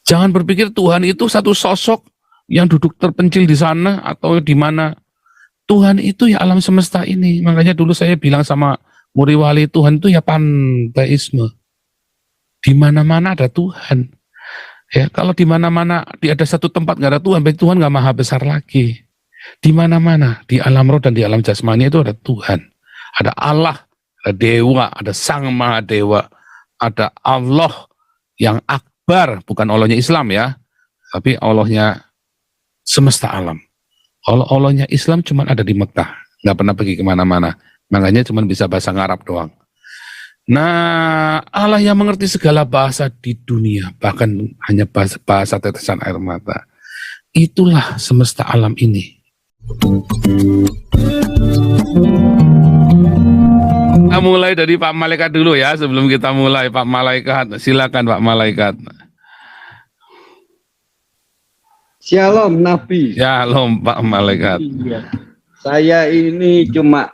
Jangan berpikir Tuhan itu satu sosok yang duduk terpencil di sana atau di mana. Tuhan itu ya alam semesta ini. Makanya dulu saya bilang sama Muri Wali, Tuhan itu ya panteisme. Di mana-mana ada Tuhan. Ya, kalau di mana-mana ada satu tempat nggak ada Tuhan, berarti Tuhan nggak maha besar lagi. Di mana-mana, di alam roh dan di alam jasmani itu ada Tuhan. Ada Allah, ada dewa, ada Sang Maha Dewa, ada Allah yang akbar, bukan Allahnya Islam ya, tapi Allahnya semesta alam. Allahnya Islam cuma ada di Mekah, nggak pernah pergi kemana-mana. Makanya cuma bisa bahasa Arab doang. Nah, Allah yang mengerti segala bahasa di dunia, bahkan hanya bahasa tetesan air mata. Itulah semesta alam ini. Kita mulai dari Pak Malaikat dulu ya, sebelum kita mulai. Pak Malaikat, silakan Pak Malaikat. Shalom Nabi. Shalom Pak Malaikat. Iya. Saya ini cuma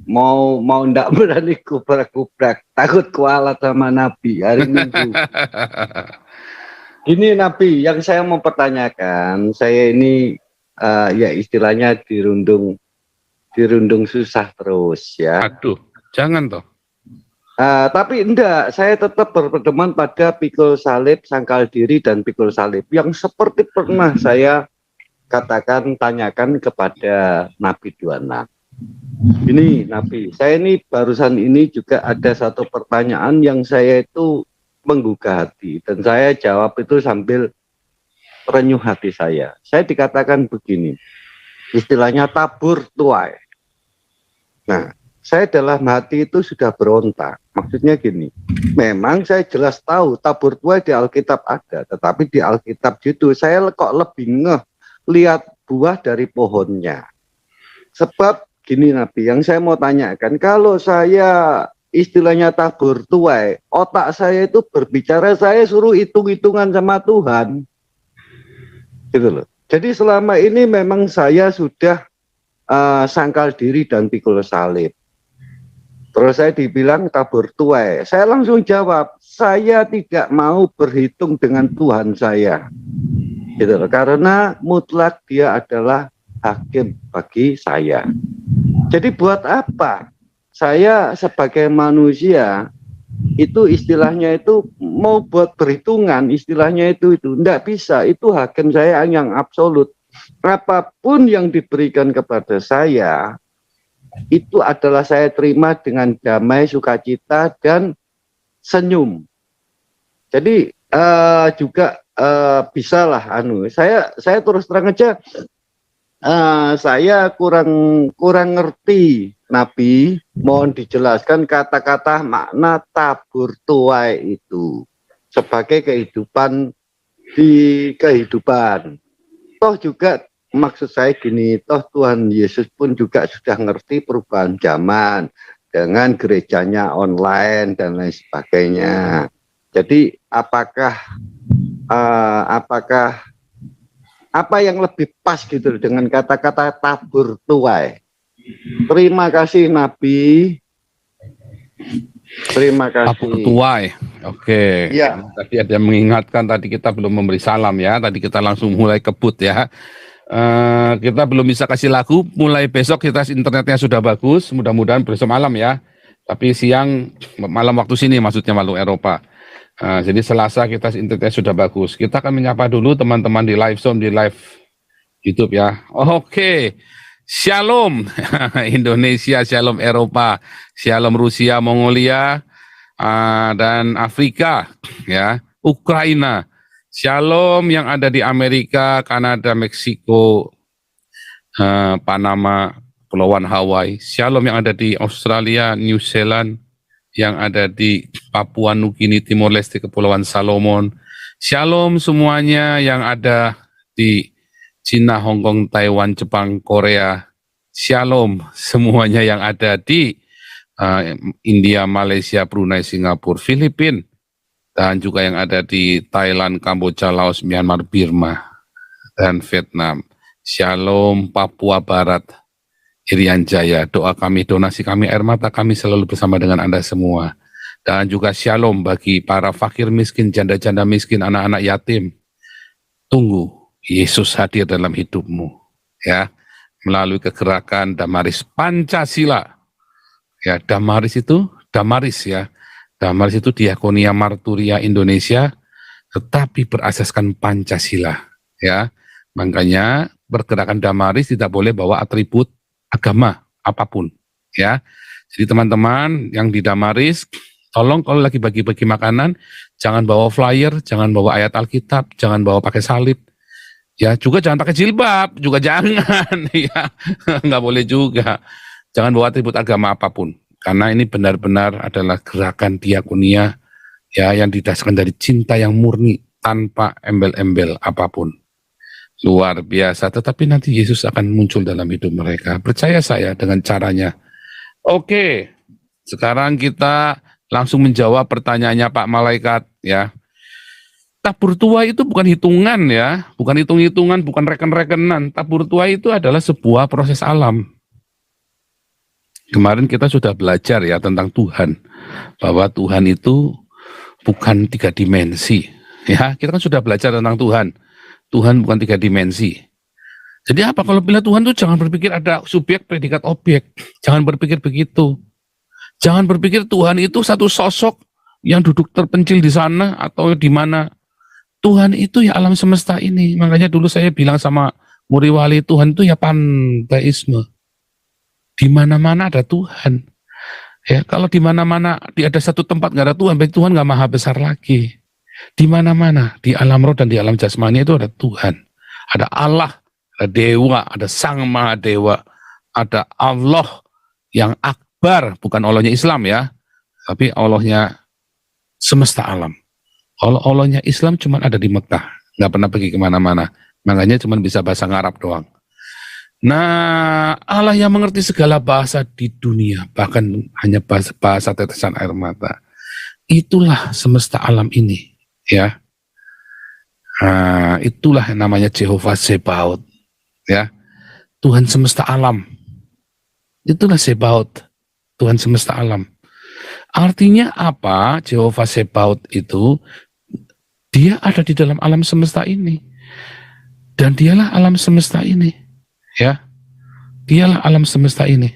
mau ndak berani kubrak-kubrak, takut kualat sama Nabi hari Minggu. Ini Nabi, yang saya mau pertanyakan, saya ini ya istilahnya dirundung susah terus ya. Aduh, jangan toh. Tapi enggak, saya tetap berpedoman pada pikul salib, sangkal diri, dan pikul salib. Yang seperti pernah saya tanyakan kepada Nabi 26. Ini Nabi, saya ini barusan ini juga ada satu pertanyaan yang saya itu menggugah hati. Dan saya jawab itu sambil renyuh hati saya. Saya dikatakan begini, istilahnya tabur tuai. Nah, saya dalam hati itu sudah berontak. Maksudnya gini, memang saya jelas tahu tabur tuai di Alkitab ada, tetapi di Alkitab itu saya kok lebih ngeh lihat buah dari pohonnya. Sebab gini Nabi, yang saya mau tanyakan, kalau saya istilahnya tabur tuai, otak saya itu berbicara, saya suruh hitung-hitungan sama Tuhan. Gitu loh. Jadi selama ini memang saya sudah sangkal diri dan pikul salib. Terus saya dibilang tabur tuai. Saya langsung jawab, saya tidak mau berhitung dengan Tuhan saya. Gitu loh. Karena mutlak dia adalah hakim bagi saya. Jadi buat apa saya sebagai manusia itu istilahnya itu mau buat perhitungan, istilahnya itu enggak bisa. Itu hakim saya yang absolut. Apapun yang diberikan kepada saya itu adalah saya terima dengan damai, sukacita, dan senyum. Jadi juga bisalah saya terus terang aja, saya kurang ngerti Nabi, mohon dijelaskan kata-kata makna tabur tuai itu sebagai kehidupan di kehidupan. Toh juga maksud saya gini, toh Tuhan Yesus pun juga sudah ngerti perubahan zaman dengan gerejanya online dan lain sebagainya. Jadi apakah apa yang lebih pas gitu dengan kata-kata tabur tuai? Terima kasih Nabi. Terima kasih. Tabur tuai. Oke. Ya. Tadi ada yang mengingatkan, tadi kita belum memberi salam ya. Tadi kita langsung mulai kebut ya. Kita belum bisa kasih lagu. Mulai besok kita internetnya sudah bagus. Mudah-mudahan besok malam ya. Tapi siang, malam waktu sini maksudnya malam Eropa. Jadi Selasa kita internetnya sudah bagus. Kita akan menyapa dulu teman-teman di live zone, di live YouTube ya. Oke. Shalom Indonesia, shalom Eropa, shalom Rusia, Mongolia, dan Afrika ya, Ukraina. Shalom yang ada di Amerika, Kanada, Meksiko, Panama, Kepulauan Hawaii. Shalom yang ada di Australia, New Zealand, yang ada di Papua Nugini, Timor Leste, Kepulauan Salomon. Shalom semuanya yang ada di Cina, Hong Kong, Taiwan, Jepang, Korea. Shalom semuanya yang ada di India, Malaysia, Brunei, Singapura, Filipina, dan juga yang ada di Thailand, Kamboja, Laos, Myanmar, Burma, dan Vietnam. Shalom Papua Barat, Irian Jaya. Doa kami, donasi kami, air mata kami selalu bersama dengan Anda semua. dan juga shalom bagi para fakir miskin, janda-janda miskin, anak-anak yatim. Tunggu Yesus hadir dalam hidupmu, ya, melalui kegerakan Damaris Pancasila. Ya, Damaris ya. Damaris itu Diakonia Marturia Indonesia, tetapi berasaskan Pancasila, ya. Makanya pergerakan Damaris tidak boleh bawa atribut agama apapun, ya. Jadi teman-teman yang di Damaris, tolong kalau lagi bagi-bagi makanan, jangan bawa flyer, jangan bawa ayat Alkitab, jangan bawa pakai salib. Ya, juga jangan pakai jilbab, juga jangan, ya, nggak boleh juga. Jangan bawa atribut agama apapun, karena ini benar-benar adalah gerakan diakonia, ya, yang didasarkan dari cinta yang murni, tanpa embel-embel apapun. Luar biasa, tetapi nanti Yesus akan muncul dalam hidup mereka. Percaya saya dengan caranya. Oke, sekarang kita langsung menjawab pertanyaannya Pak Malaikat, ya. Tabur tua itu bukan hitungan, ya, bukan hitung-hitungan, bukan reken-rekenan. Tabur tua itu adalah sebuah proses alam. Kemarin kita sudah belajar ya tentang Tuhan, bahwa Tuhan itu bukan 3 dimensi. Ya, kita kan sudah belajar tentang Tuhan. Tuhan bukan 3 dimensi. Jadi apa kalau bila Tuhan itu jangan berpikir ada subjek, predikat, objek. Jangan berpikir begitu. Jangan berpikir Tuhan itu satu sosok yang duduk terpencil di sana atau di mana. Tuhan itu ya alam semesta ini. Makanya dulu saya bilang sama murid wali, Tuhan itu ya panteisme. Di mana-mana ada Tuhan. Ya, kalau di mana-mana ada satu tempat nggak ada Tuhan, berarti Tuhan nggak maha besar lagi. Di mana-mana, di alam roh dan di alam jasmani itu ada Tuhan. Ada Allah, ada dewa, ada Sang Maha Dewa, ada Allah yang akbar, bukan Allahnya Islam ya, tapi Allahnya semesta alam. Allahnya Islam cuma ada di Mekah, nggak pernah pergi kemana-mana. Makanya cuma bisa bahasa Arab doang. Nah, Allah yang mengerti segala bahasa di dunia, bahkan hanya bahasa tetesan air mata. Itulah semesta alam ini, ya. Nah, itulah yang namanya Jehovah Sebaot, ya. Tuhan semesta alam. Itulah Sebaot, Tuhan semesta alam. Artinya apa? Jehovah Sebaot itu, dia ada di dalam alam semesta ini. Dan dialah alam semesta ini. Ya, dialah alam semesta ini.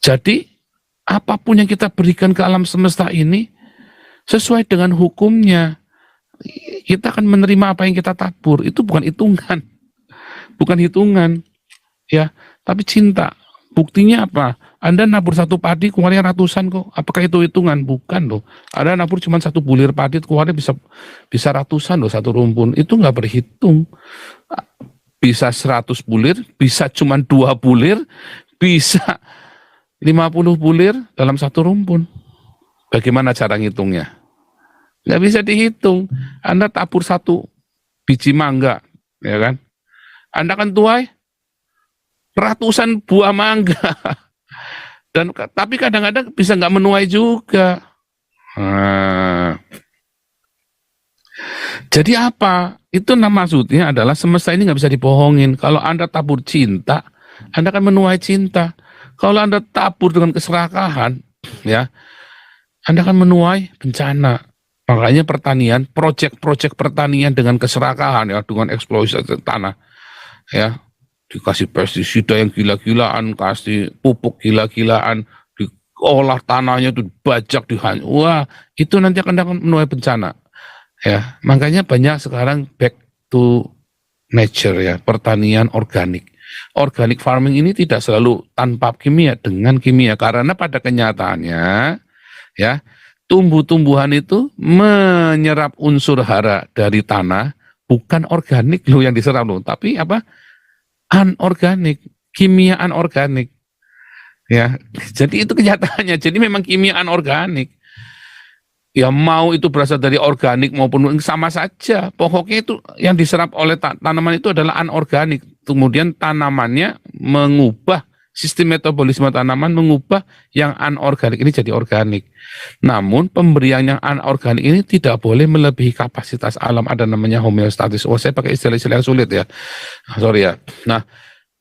Jadi, apapun yang kita berikan ke alam semesta ini, sesuai dengan hukumnya, kita akan menerima apa yang kita tabur. Itu bukan hitungan. Bukan hitungan. Ya, tapi cinta. Buktinya apa? Anda nabur satu padi, keluarnya ratusan kok. Apakah itu hitungan? Bukan loh. Anda nabur cuma satu bulir padi, keluarnya bisa ratusan loh satu rumpun. Itu nggak berhitung. Bisa 100 bulir, bisa cuma 2 bulir, bisa 50 bulir dalam satu rumpun. Bagaimana cara ngitungnya? Nggak bisa dihitung. Anda tabur satu biji mangga, ya kan? Anda kan tuai ratusan buah mangga. Tapi kadang-kadang bisa nggak menuai juga. Nah, jadi apa? Itu maksudnya adalah semesta ini nggak bisa dibohongin. Kalau Anda tabur cinta, Anda akan menuai cinta. Kalau Anda tabur dengan keserakahan, ya, Anda akan menuai bencana. Makanya pertanian, proyek-proyek pertanian dengan keserakahan, ya, dengan eksploitasi tanah, ya, dikasih pestisida yang gila-gilaan, kasih pupuk gila-gilaan, diolah tanahnya itu dibajak, wah, itu nanti akan menuai bencana. Ya, makanya banyak sekarang back to nature, ya, pertanian organik. Organic farming ini tidak selalu tanpa kimia, dengan kimia, karena pada kenyataannya, ya, tumbuh-tumbuhan itu menyerap unsur hara dari tanah, bukan organik loh yang diserap loh, tapi apa? Anorganik, kimia anorganik, ya. Jadi itu kenyataannya. Jadi memang kimia anorganik. Ya, mau itu berasal dari organik maupun sama saja. Pokoknya itu yang diserap oleh tanaman itu adalah anorganik. Kemudian tanamannya mengubah sistem metabolisme tanaman, mengubah yang anorganik ini jadi organik. Namun pemberian yang anorganik ini tidak boleh melebihi kapasitas alam. Ada namanya homeostatis. Oh, saya pakai istilah-istilah yang sulit ya. Sorry ya. Nah,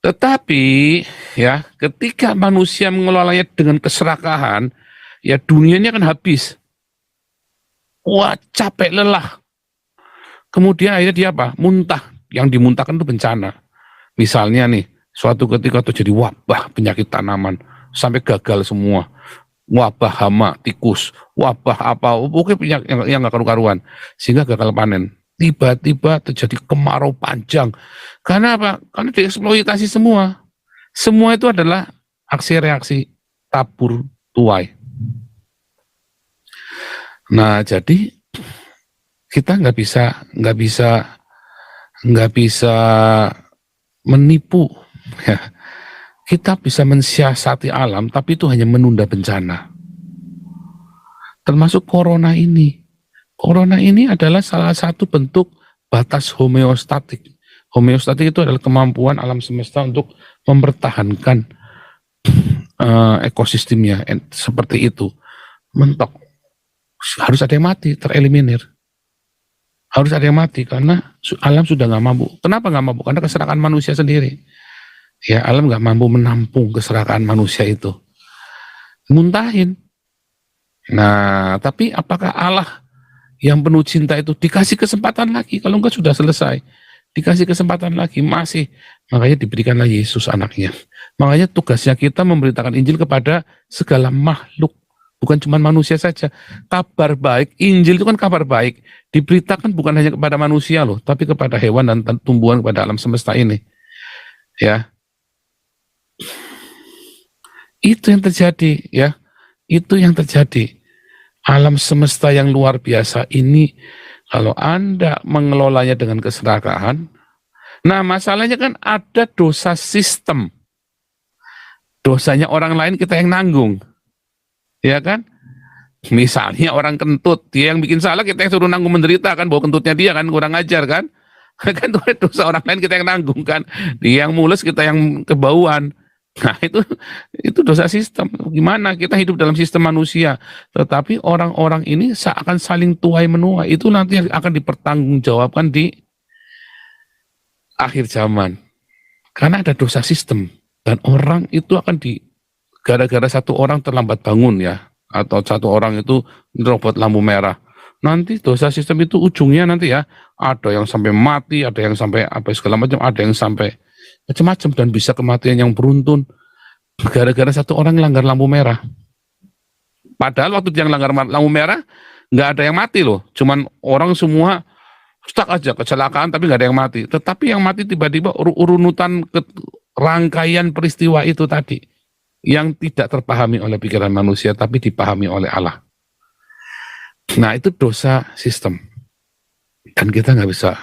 Tetapi ya, ketika manusia mengelolanya dengan keserakahan, ya dunianya kan habis. Wah, capek lelah. Kemudian akhirnya dia apa? Muntah. Yang dimuntahkan itu bencana. Misalnya nih, suatu ketika terjadi wabah penyakit tanaman sampai gagal semua. Wabah hama, tikus, wabah apa, pokoknya penyakit yang nggak karu-karuan. Sehingga gagal panen. Tiba-tiba terjadi kemarau panjang. Karena apa? Karena dieksploitasi semua. Semua itu adalah aksi reaksi tabur tuai. Nah, jadi kita nggak bisa menipu. Ya. Kita bisa mensiasati alam, tapi itu hanya menunda bencana. Termasuk corona ini. Corona ini adalah salah satu bentuk batas homeostatik. Homeostatik itu adalah kemampuan alam semesta untuk mempertahankan ekosistemnya seperti itu. Mentok. Harus ada yang mati, tereliminir. Harus ada yang mati karena alam sudah nggak mampu. Kenapa nggak mampu? Karena keserakan manusia sendiri. Ya, alam nggak mampu menampung keserakaan manusia itu. Muntahin. Nah, tapi apakah Allah yang penuh cinta itu dikasih kesempatan lagi? Kalau enggak sudah selesai. Dikasih kesempatan lagi, masih. Makanya diberikanlah Yesus anaknya. Makanya tugasnya kita memberitakan Injil kepada segala makhluk. Bukan cuma manusia saja. Kabar baik, Injil itu kan kabar baik. Diberitakan bukan hanya kepada manusia loh, tapi kepada hewan dan tumbuhan, kepada alam semesta ini. Ya. Itu yang terjadi, ya. Itu yang terjadi. Alam semesta yang luar biasa ini, kalau Anda mengelolanya dengan keserakahan, nah masalahnya kan ada dosa sistem. Dosanya orang lain kita yang nanggung. Ya kan? Misalnya orang kentut, dia yang bikin salah, kita yang suruh nanggung menderita kan, bawa kentutnya dia kan, kurang ajar kan. Kan dosa orang lain kita yang nanggung kan. Dia yang mules, kita yang kebauan. Nah itu dosa sistem. Gimana kita hidup dalam sistem manusia, tetapi orang-orang ini akan saling tuai menuai. Itu nanti akan dipertanggungjawabkan di akhir zaman. Karena ada dosa sistem dan orang itu akan gara-gara satu orang terlambat bangun ya, atau satu orang itu nerobot lampu merah. Nanti dosa sistem itu ujungnya nanti ya, ada yang sampai mati, ada yang sampai apa segala macam, ada yang sampai macam-macam dan bisa kematian yang beruntun gara-gara satu orang langgar lampu merah. Padahal waktu dia langgar lampu merah nggak ada yang mati loh, cuman orang semua stuck aja kecelakaan tapi nggak ada yang mati. Tetapi yang mati tiba-tiba urunutan rangkaian peristiwa itu tadi yang tidak terpahami oleh pikiran manusia tapi dipahami oleh Allah. Nah itu dosa sistem dan kita nggak bisa.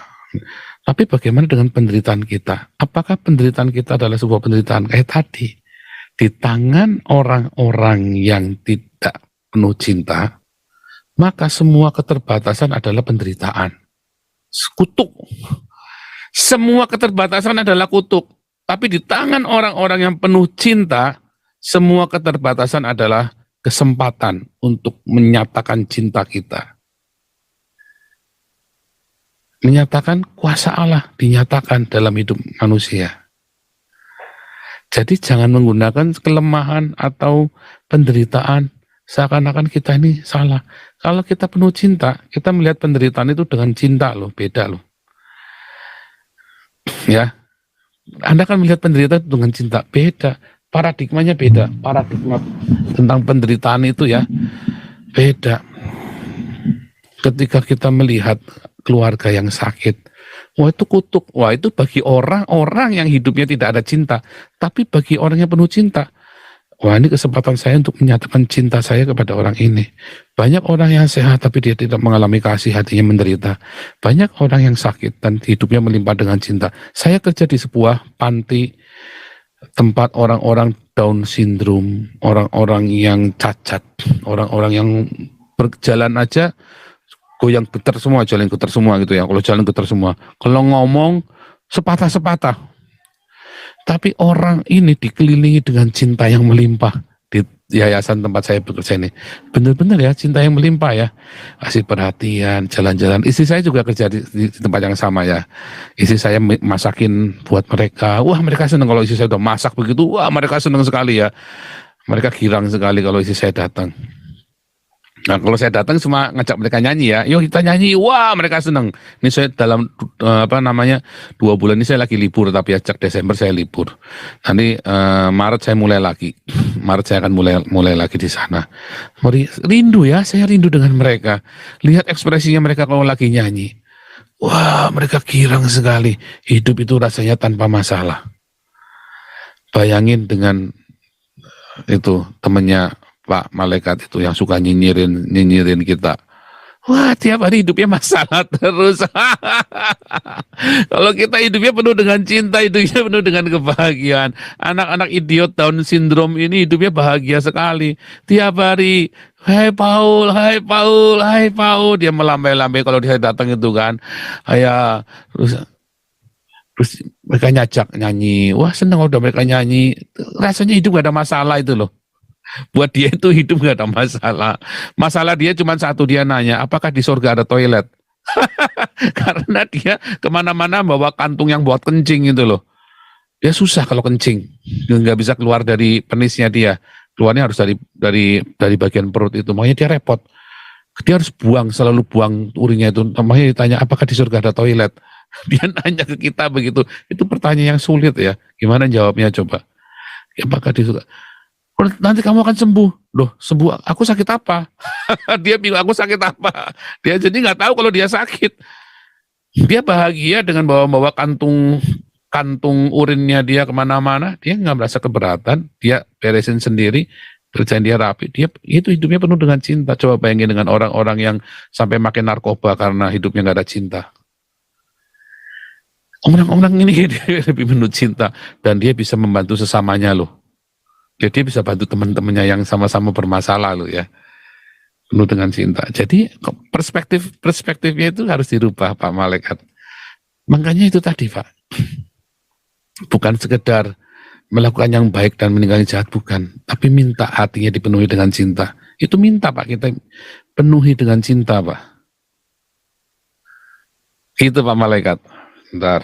Tapi bagaimana dengan penderitaan kita? Apakah penderitaan kita adalah sebuah penderitaan kayak tadi? Di tangan orang-orang yang tidak penuh cinta, maka semua keterbatasan adalah penderitaan. Kutuk. Semua keterbatasan adalah kutuk. Tapi di tangan orang-orang yang penuh cinta, semua keterbatasan adalah kesempatan untuk menyatakan cinta kita. Menyatakan kuasa Allah dinyatakan dalam hidup manusia. Jadi jangan menggunakan kelemahan atau penderitaan seakan-akan kita ini salah. Kalau kita penuh cinta, kita melihat penderitaan itu dengan cinta loh, beda loh. Ya, Anda kan melihat penderitaan dengan cinta, beda. Paradigmanya beda. Paradigma tentang penderitaan itu ya beda. Ketika kita melihat keluarga yang sakit, wah itu kutuk, wah itu bagi orang-orang yang hidupnya tidak ada cinta. Tapi bagi orang yang penuh cinta, wah ini kesempatan saya untuk menyatakan cinta saya kepada orang ini. Banyak orang yang sehat tapi dia tidak mengalami kasih, hatinya menderita. Banyak orang yang sakit dan hidupnya melimpah dengan cinta. Saya kerja di sebuah panti tempat orang-orang Down syndrome, orang-orang yang cacat, orang-orang yang berjalan aja goyang getar semua, jalan getar semua gitu ya. Kalau jalan getar semua, kalau ngomong sepatah-sepatah. Tapi orang ini dikelilingi dengan cinta yang melimpah, yayasan tempat saya bekerja ini. Benar-benar ya, cinta yang melimpah ya. Kasih perhatian, jalan-jalan. Istri saya juga kerja di tempat yang sama ya. Istri saya masakin buat mereka. Wah, mereka senang kalau istri saya udah masak begitu. Wah, mereka senang sekali ya. Mereka girang sekali kalau istri saya datang. Nah, kalau saya datang cuma ngajak mereka nyanyi ya, yuk kita nyanyi, wah mereka seneng. Ini saya dalam 2 bulan ini saya lagi libur, tapi sejak Desember saya libur. Nanti Maret saya mulai lagi, Maret saya akan mulai lagi di sana. Rindu ya, saya rindu dengan mereka. Lihat ekspresinya mereka kalau lagi nyanyi. Wah mereka girang sekali, hidup itu rasanya tanpa masalah. Bayangin dengan itu temennya Pak Malaikat itu yang suka nyinyirin kita. Wah, tiap hari hidupnya masalah terus. Kalau kita hidupnya penuh dengan cinta, hidupnya penuh dengan kebahagiaan. Anak-anak idiot Down syndrome ini hidupnya bahagia sekali. Tiap hari, hai Paul, hai Paul, hai Paul. Dia melambai-lambai kalau dia datang itu kan. Ya, terus mereka nyanyi. Wah, seneng udah mereka nyanyi. Rasanya hidup gak ada masalah itu loh. Buat dia itu hidup gak ada masalah. Masalah dia cuma satu, dia nanya, apakah di surga ada toilet? Karena dia kemana-mana bawa kantung yang buat kencing itu loh. Dia susah kalau kencing, nggak bisa keluar dari penisnya dia. Keluarnya harus dari bagian perut itu. Makanya dia repot. Dia harus selalu buang urinnya itu. Makanya ditanya, apakah di surga ada toilet? Dia nanya ke kita begitu. Itu pertanyaan yang sulit ya. Gimana jawabnya coba? Apakah di surga? Nanti kamu akan sembuh. Loh, sembuh? Aku sakit apa? Dia bilang aku sakit apa? Dia jadi nggak tahu kalau dia sakit. Dia bahagia dengan bawa kantung urinnya dia kemana-mana. Dia nggak merasa keberatan. Dia beresin sendiri, kerjaan dia rapi. Dia itu hidupnya penuh dengan cinta. Coba bayangin dengan orang-orang yang sampai makin narkoba karena hidupnya nggak ada cinta. Orang-orang ini dia lebih penuh cinta dan dia bisa membantu sesamanya loh. Jadi dia bisa bantu teman-temannya yang sama-sama bermasalah loh ya. Penuh dengan cinta. Jadi perspektifnya itu harus dirubah Pak Malaikat. Makanya itu tadi Pak. Bukan sekedar melakukan yang baik dan meninggalkan jahat, bukan. Tapi minta hatinya dipenuhi dengan cinta. Itu minta Pak, kita penuhi dengan cinta Pak. Itu Pak Malaikat. Bentar.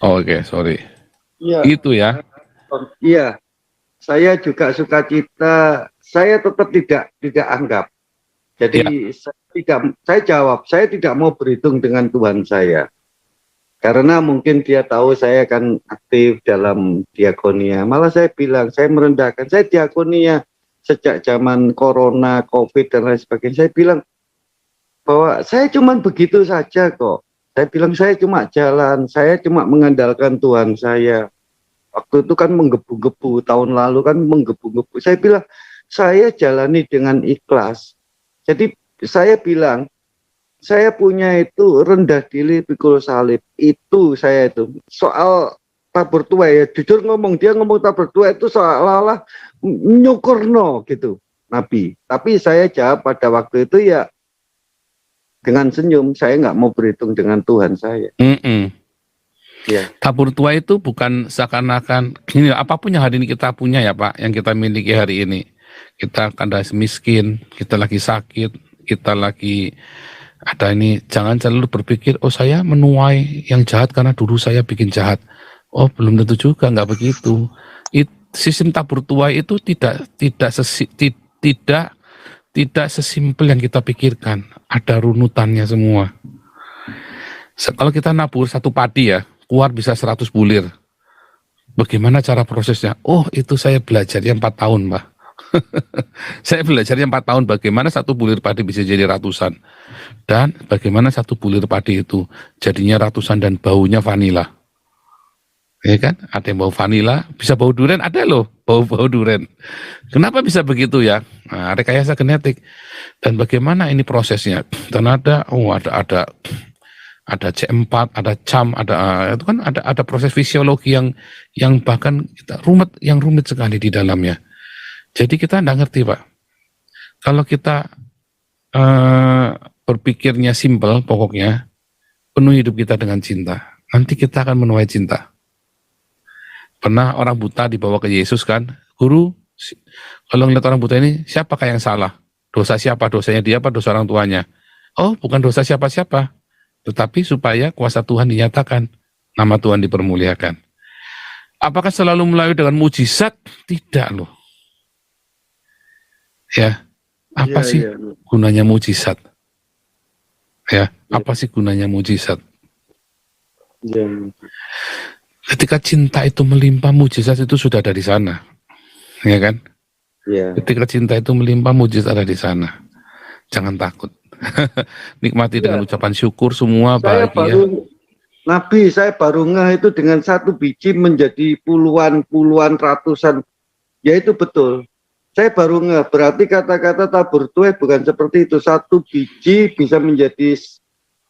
Oke, sorry. Iya. Itu ya. Iya. Saya juga sukacita. Saya tetap tidak anggap. Jadi saya jawab, saya tidak mau berhitung dengan Tuhan saya. Karena mungkin dia tahu saya akan aktif dalam diakonia. Malah saya bilang, saya merendahkan. Saya diakonia sejak zaman corona, COVID dan lain sebagainya. Saya bilang bahwa saya cuma begitu saja kok. Saya bilang saya cuma jalan, saya cuma mengandalkan Tuhan saya. Waktu itu kan menggebu-gebu, tahun lalu kan menggebu-gebu. Saya bilang, saya jalani dengan ikhlas. Jadi saya bilang, saya punya itu rendah diri, pikul salib. Itu saya itu. Soal tabur tua ya, jujur dia ngomong tabur tua itu seolah-olah nyukurno gitu, Nabi. Tapi saya jawab pada waktu itu ya, dengan senyum, saya nggak mau berhitung dengan Tuhan saya. Ya. Tabur tua itu bukan seakan-akan ini apapun yang hari ini kita punya ya Pak, yang kita miliki hari ini. Kita kadang miskin, kita lagi sakit, kita lagi ada ini. Jangan selalu berpikir, oh saya menuai yang jahat karena dulu saya bikin jahat. Oh belum tentu juga, nggak begitu. Sistem tabur tua itu tidak sesimpel yang kita pikirkan. Ada runutannya semua. Kalau kita nabur satu padi ya, keluar bisa 100 bulir. Bagaimana cara prosesnya? Oh itu saya belajarnya 4 tahun Pak. Saya belajarnya 4 tahun bagaimana satu bulir padi bisa jadi ratusan. Dan bagaimana satu bulir padi itu jadinya ratusan dan baunya vanila. Ya kan? Ada yang bau vanila, bisa bau durian, ada loh bau durian. Kenapa bisa begitu ya? Nah, rekayasa genetik. Dan bagaimana ini prosesnya? Dan ada C4, ada CAM, itu kan ada proses fisiologi yang bahkan rumit sekali di dalamnya. Jadi kita nggak ngerti Pak. Kalau kita berpikirnya simpel, pokoknya penuh hidup kita dengan cinta. Nanti kita akan menuai cinta. Pernah orang buta dibawa ke Yesus kan, guru, kalau ngeliat orang buta ini, siapakah yang salah? Dosa siapa? Dosanya dia apa dosa orang tuanya? Oh, bukan dosa siapa-siapa, tetapi supaya kuasa Tuhan dinyatakan, nama Tuhan dipermuliakan. Apakah selalu melalui dengan mujizat? Tidak loh. Ya, apa sih gunanya mujizat? Ya, apa sih gunanya mujizat? Ketika cinta itu melimpah, mujizat itu sudah ada di sana, ya kan? Ketika cinta itu melimpah, mujizat ada di sana. Jangan takut. Nikmati dengan ucapan syukur, semua bahagia. Nabi, saya baru ngeh itu dengan satu biji menjadi puluhan, ratusan. Ya itu betul. Saya baru ngeh, berarti kata-kata tabur tuai bukan seperti itu. Satu biji bisa menjadi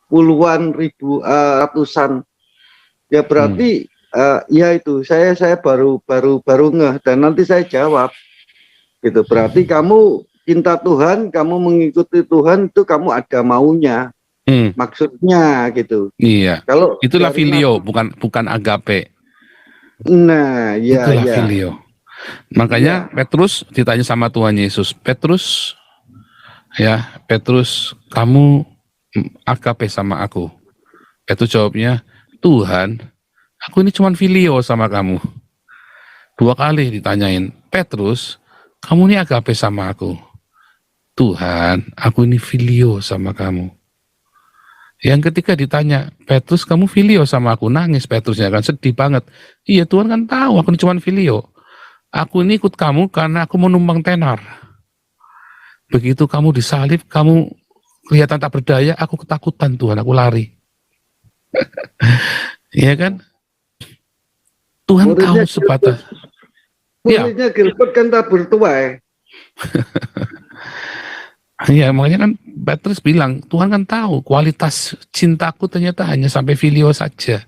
puluhan ribu, ratusan. Ya berarti ya itu saya baru ngeh, dan nanti saya jawab. Gitu. Berarti kamu cinta Tuhan, kamu mengikuti Tuhan itu kamu ada maunya. Maksudnya gitu. Iya. Kalau itulah filio, bukan agape. Nah, ya, itulah filio. Makanya Petrus ditanya sama Tuhan Yesus, Petrus, kamu agape sama aku? Petrus jawabnya, Tuhan, aku ini cuma filio sama kamu. 2 kali ditanyain, Petrus, kamu ini agape sama aku? Tuhan, aku ini filio sama kamu. Yang ketiga ditanya, Petrus kamu filio sama aku? Nangis Petrusnya kan, sedih banget. Iya Tuhan kan tahu aku ini cuma filio. Aku ini ikut kamu karena aku mau numpang tenar. Begitu kamu disalib, kamu kelihatan tak berdaya, aku ketakutan Tuhan, aku lari. Iya kan? Tuhan tahu sebatas. Muridnya Gilbert kan tabur tuai. Iya, makanya kan Petrus bilang, Tuhan kan tahu kualitas cintaku ternyata hanya sampai filio saja.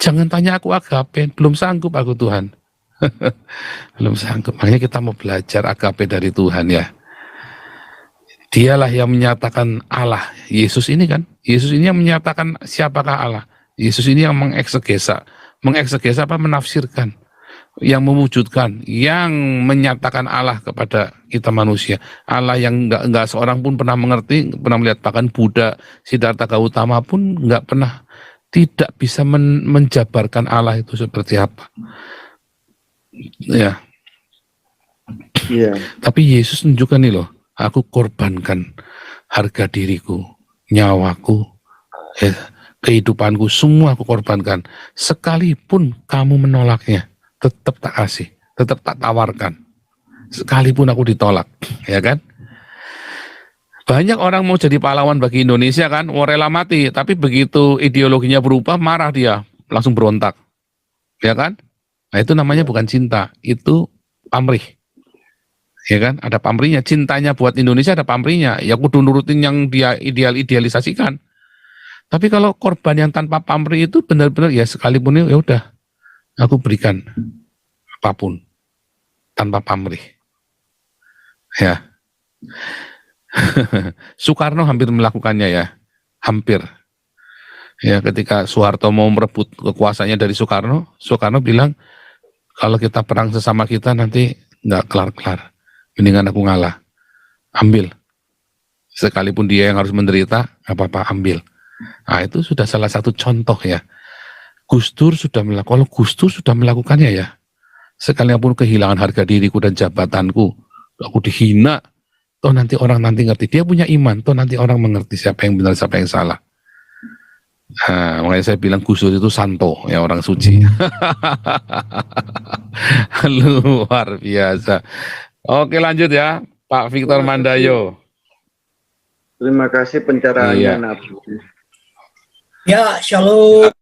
Jangan tanya aku agape, belum sanggup aku Tuhan. Belum sanggup, makanya kita mau belajar agape dari Tuhan ya. Dialah yang menyatakan Allah. Yesus ini kan, Yesus ini yang menyatakan siapakah Allah. Yesus ini yang mengeksegesa apa? Menafsirkan, yang mewujudkan, yang menyatakan Allah kepada kita manusia. Allah yang enggak seorang pun pernah mengerti, pernah melihat. Bahkan Buddha, Siddhartha Gautama pun enggak pernah, tidak bisa menjabarkan Allah itu seperti apa. Ya. Tapi Yesus menunjukkan nih loh, aku korbankan harga diriku, nyawaku, kehidupanku, semua aku korbankan. Sekalipun kamu menolaknya, tetap tak kasih, tetap tak tawarkan. Sekalipun aku ditolak, ya kan? Banyak orang mau jadi pahlawan bagi Indonesia kan, mau rela mati, tapi begitu ideologinya berubah, marah dia, langsung berontak. Ya kan? Nah itu namanya bukan cinta, itu pamrih. Ya kan? Ada pamrihnya, cintanya buat Indonesia ada pamrihnya, ya kudu nurutin yang dia idealisasikan. Tapi kalau korban yang tanpa pamrih itu benar-benar ya sekalipun ya udah, aku berikan apapun tanpa pamrih. Ya. Soekarno hampir melakukannya ya, hampir. Ya, ketika Soeharto mau merebut kekuasaannya dari Soekarno, Soekarno bilang kalau kita perang sesama kita nanti nggak kelar-kelar, mendingan aku ngalah, ambil. Sekalipun dia yang harus menderita, nggak apa-apa, ambil. Nah itu sudah salah satu contoh ya. Gus Dur sudah melakukan, kalau Gus Dur sudah melakukannya ya, sekalipun kehilangan harga diriku dan jabatanku, aku dihina, toh nanti orang nanti ngerti, dia punya iman, toh nanti orang mengerti siapa yang benar, siapa yang salah. Nah, makanya saya bilang Gus Dur itu santo, ya orang suci. Luar biasa. Oke lanjut ya, Pak Victor Mandayo. Terima kasih pencerahannya, Nabi. Ya, shalom.